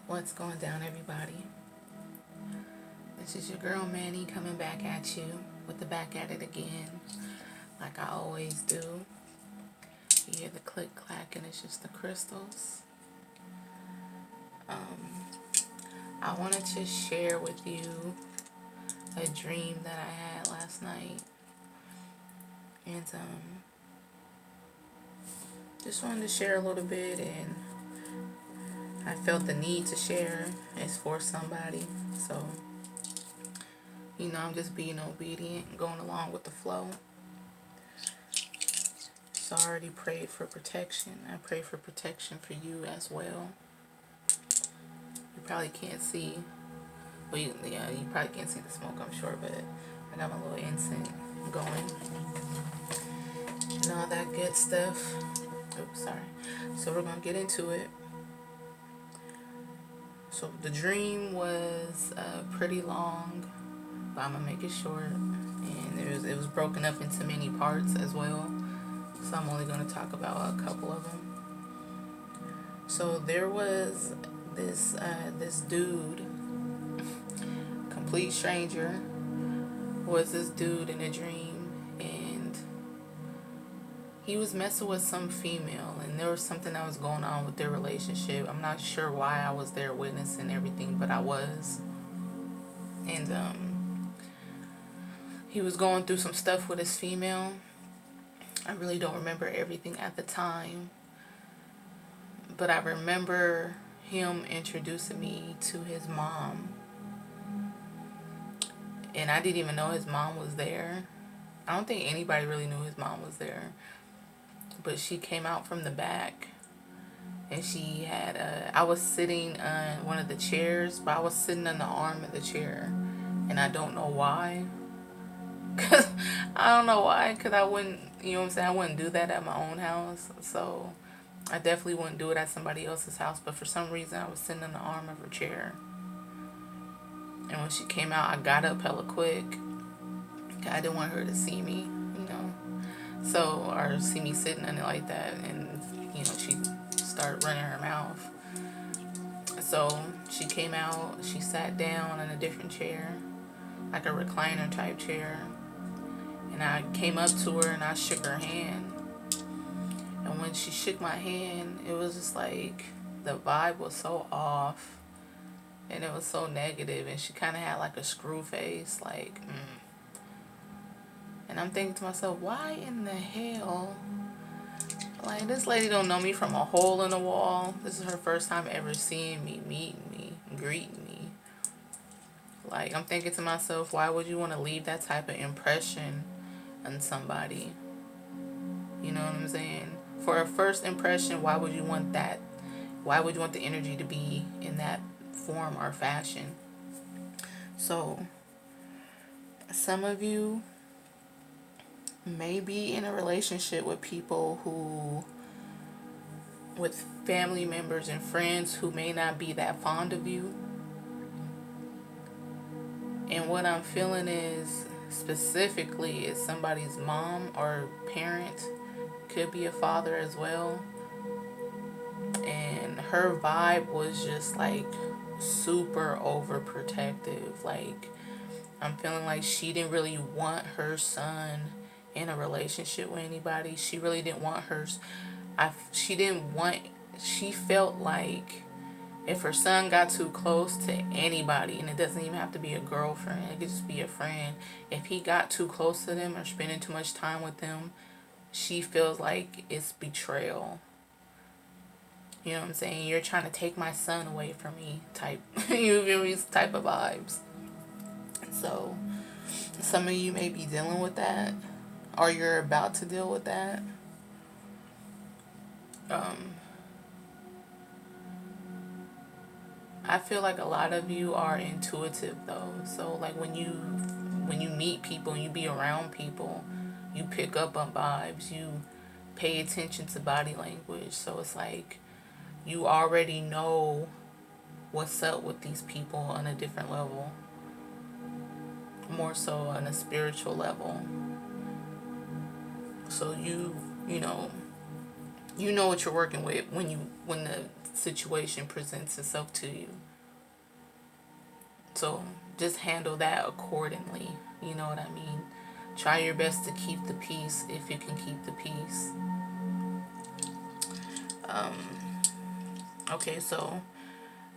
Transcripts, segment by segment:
What's going down, everybody? This is your girl Manny coming back at you with the back at it again, like I always do. You hear the click clack, and it's just the crystals. I wanted to share with you a dream that I had last night, and just wanted to share a little bit, and I felt the need to share. It's for somebody, so I'm just being obedient and going along with the flow. So I already prayed for protection. I pray for protection for you as well. You probably can't see, well, you probably can't see the smoke, I'm sure, but I got my little incense going and all that good stuff. Oops, sorry. So we're gonna get into it. So the dream was pretty long, but I'm gonna make it short, and it was broken up into many parts as well. So I'm only gonna talk about a couple of them. So there was this dude, complete stranger, was this dude in a dream, and he was messing with some female, and there was something that was going on with their relationship. I'm not sure why I was there witnessing everything, but I was. And he was going through some stuff with his female. I really don't remember everything at the time, but I remember him introducing me to his mom, and I didn't even know his mom was there. I don't think anybody really knew his mom was there, but she came out from the back, and she had I was sitting on one of the chairs, but I was sitting on the arm of the chair, and I don't know why. Cause I don't know why, cause I wouldn't, I wouldn't do that at my own house. So I definitely wouldn't do it at somebody else's house. But for some reason, I was sitting on the arm of her chair, and when she came out, I got up hella quick. I didn't want her to see me, so, or see me sitting on it like that, and she started running her mouth. So she came out, she sat down in a different chair, like a recliner type chair, and I came up to her and I shook her hand. And when she shook my hand, it was just like the vibe was so off, and it was so negative, and she kind of had like a screw face, like And I'm thinking to myself, why in the hell, like, this lady don't know me from a hole in the wall. This is her first time ever seeing me, meeting me, greeting me. Like, I'm thinking to myself, why would you want to leave that type of impression on somebody? You know what I'm saying? For a first impression, why would you want that? Why would you want the energy to be in that form or fashion? So, some of you may be in a relationship with people with family members and friends who may not be that fond of you. And what I'm feeling is, specifically, is somebody's mom or parent. Could be a father as well. And her vibe was just like super overprotective. Like, I'm feeling like she didn't really want her son in a relationship with anybody. She really didn't want she felt like if her son got too close to anybody, and it doesn't even have to be a girlfriend, it could just be a friend, if he got too close to them or spending too much time with them, she feels like it's betrayal. You know what I'm saying? You're trying to take my son away from me type, you feel me, type of vibes. So some of you may be dealing with that, or you're about to deal with that. I feel like a lot of you are intuitive though. So like when you meet people and you be around people, you pick up on vibes, you pay attention to body language. So it's like you already know what's up with these people on a different level, more so on a spiritual level. So you know what you're working with when the situation presents itself to you. So just handle that accordingly. You know what I mean? Try your best to keep the peace if you can keep the peace. Okay, so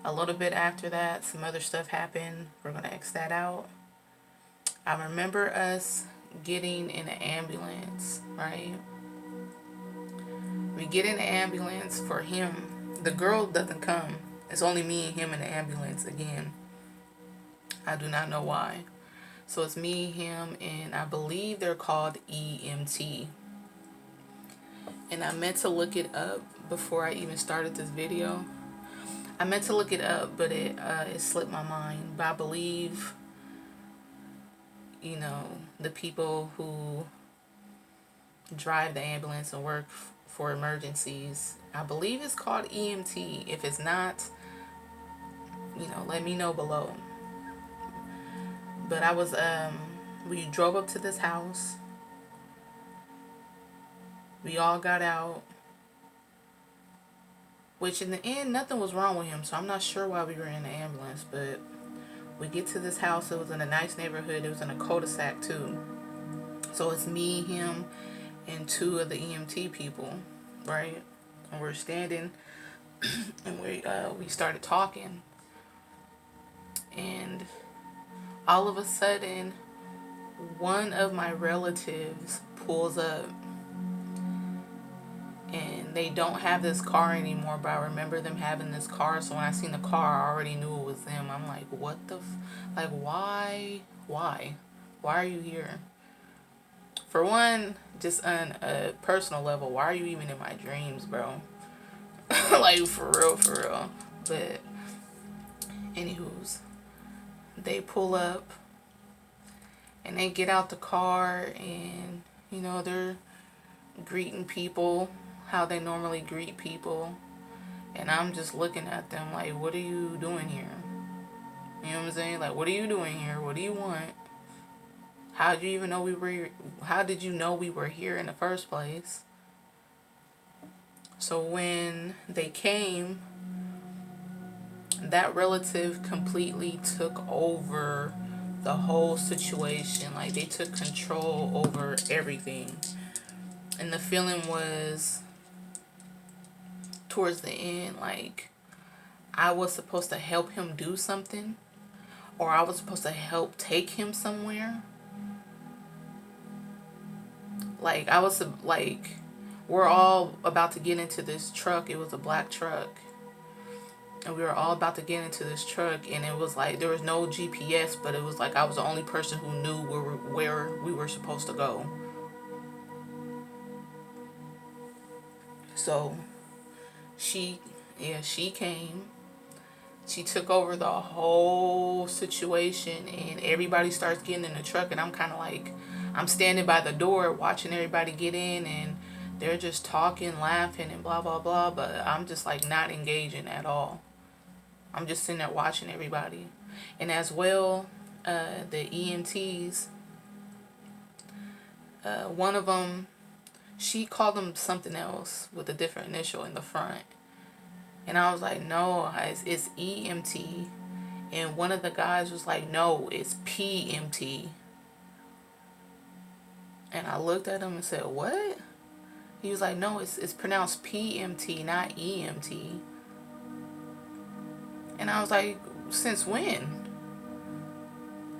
a little bit after that, some other stuff happened. We're going to X that out. I remember us getting in an ambulance, right? We get in the ambulance for him. The girl doesn't come. It's only me and him in the ambulance again. I do not know why. So it's me, him, and I believe they're called EMT. And I meant to look it up before I even started this video. I meant to look it up, but it slipped my mind. But I believe, you know, the people who drive the ambulance and work for emergencies, I believe it's called EMT. If it's not, you know, let me know below. But I was, we drove up to this house. We all got out. Which in the end, nothing was wrong with him. So I'm not sure why we were in the ambulance. But we get to this house. It was in a nice neighborhood. It was in a cul-de-sac too. So it's me, him, and two of the EMT people, right? And we're standing, and we started talking. And all of a sudden, one of my relatives pulls up, and they don't have this car anymore, but I remember them having this car. So when I seen the car, I already knew it was them. I'm like, what the like, why are you here? For one, just on a personal level, why are you even in my dreams, bro? Like, for real. But anywho's, they pull up and they get out the car, and you know, they're greeting people how they normally greet people, and I'm just looking at them like, what are you doing here? You know what I'm saying? Like, what are you doing here? What do you want? How did you even know we were? How did you know we were here in the first place? So when they came, that relative completely took over the whole situation. Like, they took control over everything. And the feeling was, towards the end, like I was supposed to help him do something, or I was supposed to help take him somewhere. Like, I was like, we're all about to get into this truck. It was a black truck. And we were all about to get into this truck, and it was like there was no GPS, but it was like I was the only person who knew where we were supposed to go. So she came. She took over the whole situation, and everybody starts getting in the truck, and I'm kind of like, I'm standing by the door watching everybody get in, and they're just talking, laughing, and blah, blah, blah, but I'm just like not engaging at all. I'm just sitting there watching everybody. And as well, the EMTs, one of them, she called them something else with a different initial in the front. And I was like, no, it's EMT. And one of the guys was like, no, it's PMT. And I looked at him and said, what? He was like, no, it's pronounced PMT, not EMT. And I was like, since when?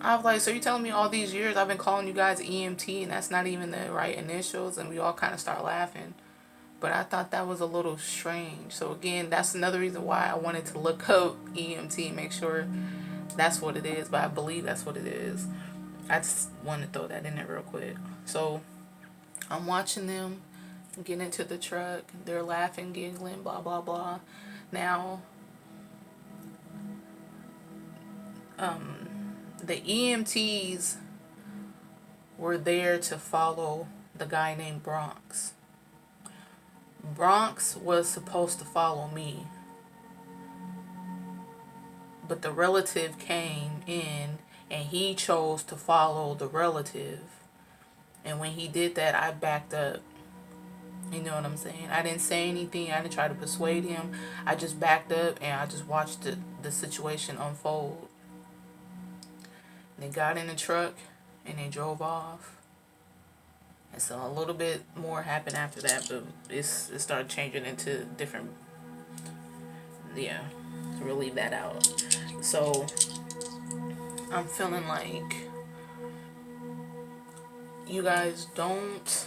I was like, so you're telling me all these years I've been calling you guys EMT, and that's not even the right initials? And we all kind of start laughing. But I thought that was a little strange. So again, that's another reason why I wanted to look up EMT, make sure that's what it is. But I believe that's what it is. I just wanted to throw that in there real quick. So I'm watching them get into the truck. They're laughing, giggling, blah, blah, blah. Now, the EMTs were there to follow the guy named Bronx. Bronx was supposed to follow me, but the relative came in and he chose to follow the relative. And when he did that, I backed up. You know what I'm saying? I didn't say anything. I didn't try to persuade him. I just backed up and I just watched the situation unfold. They got in the truck and they drove off. And so a little bit more happened after that, but it started changing into different, yeah, so we'll leave that out. So I'm feeling like you guys don't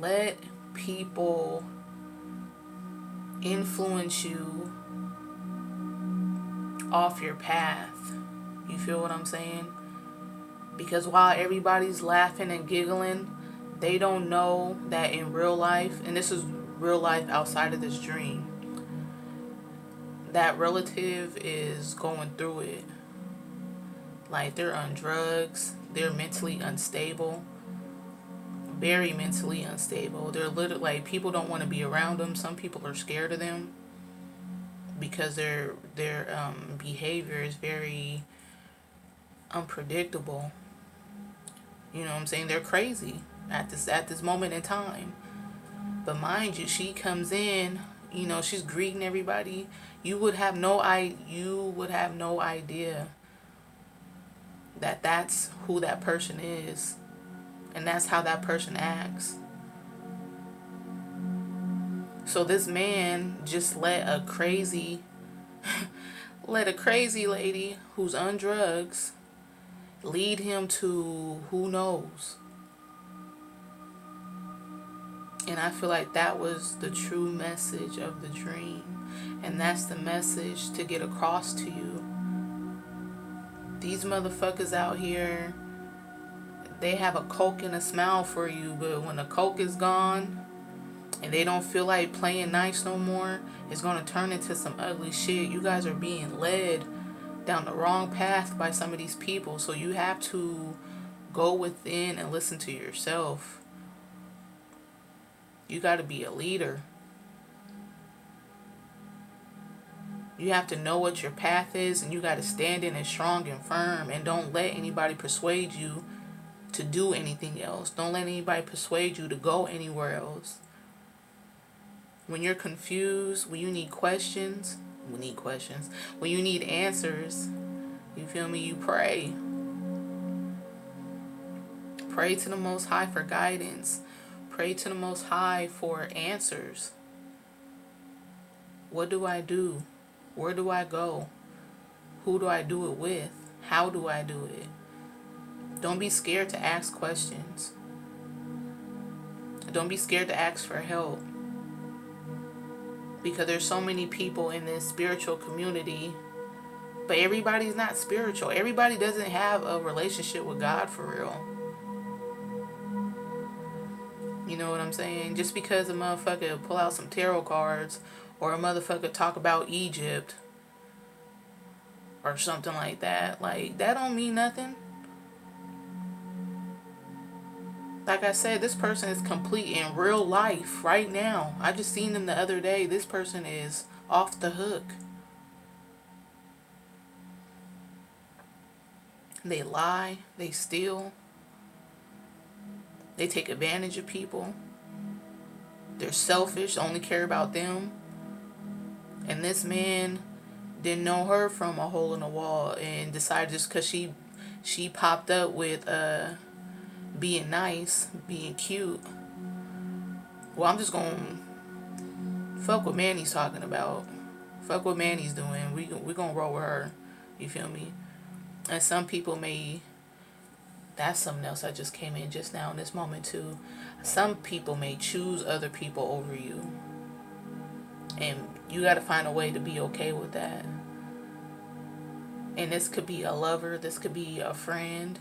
let people influence you off your path. You feel what I'm saying? Because while everybody's laughing and giggling, they don't know that in real life, and this is real life outside of this dream, that relative is going through it. Like, they're on drugs, they're mentally unstable, very mentally unstable. They're literally, like, people don't want to be around them. Some people are scared of them because their behavior is very unpredictable. You know what I'm saying? They're crazy at this moment in time. But mind you, she comes in, you know, she's greeting everybody. You would have no idea that that's who that person is, and that's how that person acts. So this man just let a crazy lady who's on drugs lead him to who knows. And I feel like that was the true message of the dream. And that's the message to get across to you. These motherfuckers out here, they have a Coke and a smile for you, but when the Coke is gone and they don't feel like playing nice no more, it's going to turn into some ugly shit. You guys are being led down the wrong path by some of these people. So you have to go within and listen to yourself. You got to be a leader. You have to know what your path is, and you got to stand in it strong and firm, and don't let anybody persuade you to do anything else. Don't let anybody persuade you to go anywhere else. When you're confused, when you need questions, when you need answers, you feel me? You pray. Pray to the Most High for guidance. Pray to the Most High for answers. What do I do? Where do I go? Who do I do it with? How do I do it? Don't be scared to ask questions. Don't be scared to ask for help. Because there's so many people in this spiritual community, but everybody's not spiritual. Everybody doesn't have a relationship with God for real. You know what I'm saying? Just because a motherfucker pull out some tarot cards, or a motherfucker talk about Egypt or something like that, like, that don't mean nothing. Like I said, this person is complete in real life right now. I just seen them the other day. This person is off the hook. They lie, they steal, they take advantage of people. They're selfish, only care about them. And this man didn't know her from a hole in the wall and decided just because she popped up with being nice, being cute. Well, I'm just gonna fuck what Manny's talking about. Fuck what Manny's doing. We gonna roll with her. You feel me? And some people may. That's something else that just came in just now in this moment too. Some people may choose other people over you. And you got to find a way to be okay with that. And this could be a lover. This could be a friend.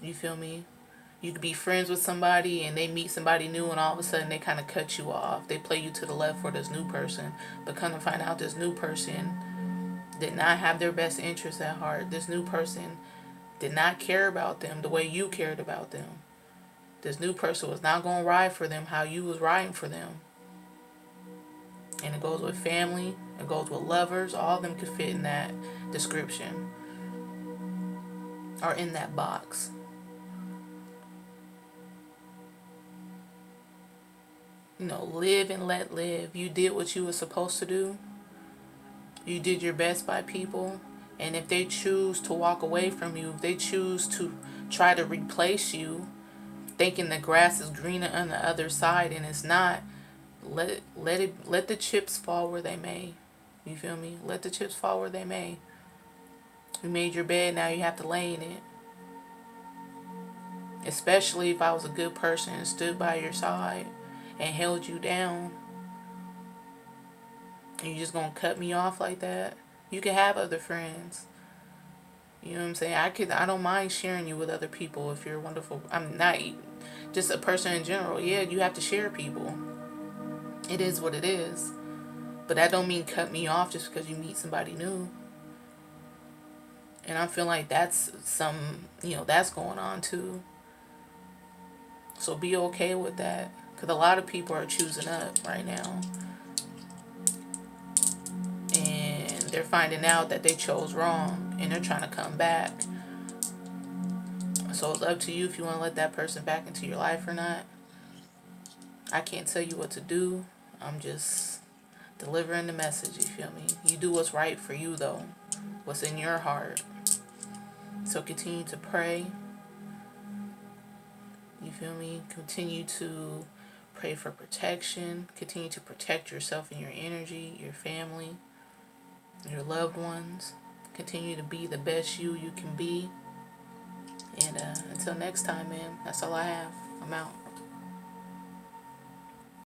You feel me? You could be friends with somebody and they meet somebody new and all of a sudden they kind of cut you off. They play you to the left for this new person. But come to find out this new person did not have their best interests at heart. This new person did not care about them the way you cared about them. This new person was not going to ride for them how you was riding for them. And it goes with family. It goes with lovers. All of them could fit in that description. Or in that box. live and let live. You did what you were supposed to do. You did your best by people. And if they choose to walk away from you, if they choose to try to replace you, thinking the grass is greener on the other side and it's not, let the chips fall where they may. You feel me? Let the chips fall where they may. You made your bed, now you have to lay in it. Especially if I was a good person and stood by your side and held you down. And you just gonna cut me off like that? You can have other friends. You know what I'm saying? I don't mind sharing you with other people if you're wonderful. I'm not just a person in general. Yeah, you have to share people. It is what it is. But that don't mean cut me off just because you meet somebody new. And I feel like that's that's going on too. So be okay with that. Because a lot of people are choosing up right now. And they're finding out that they chose wrong. And they're trying to come back. So it's up to you if you want to let that person back into your life or not. I can't tell you what to do. I'm just delivering the message, you feel me? You do what's right for you though. What's in your heart. So continue to pray. You feel me? Continue to pray for protection. Continue to protect yourself and your energy, your family, your loved ones. Continue to be the best you can be. And until next time, man, that's all I have. I'm out.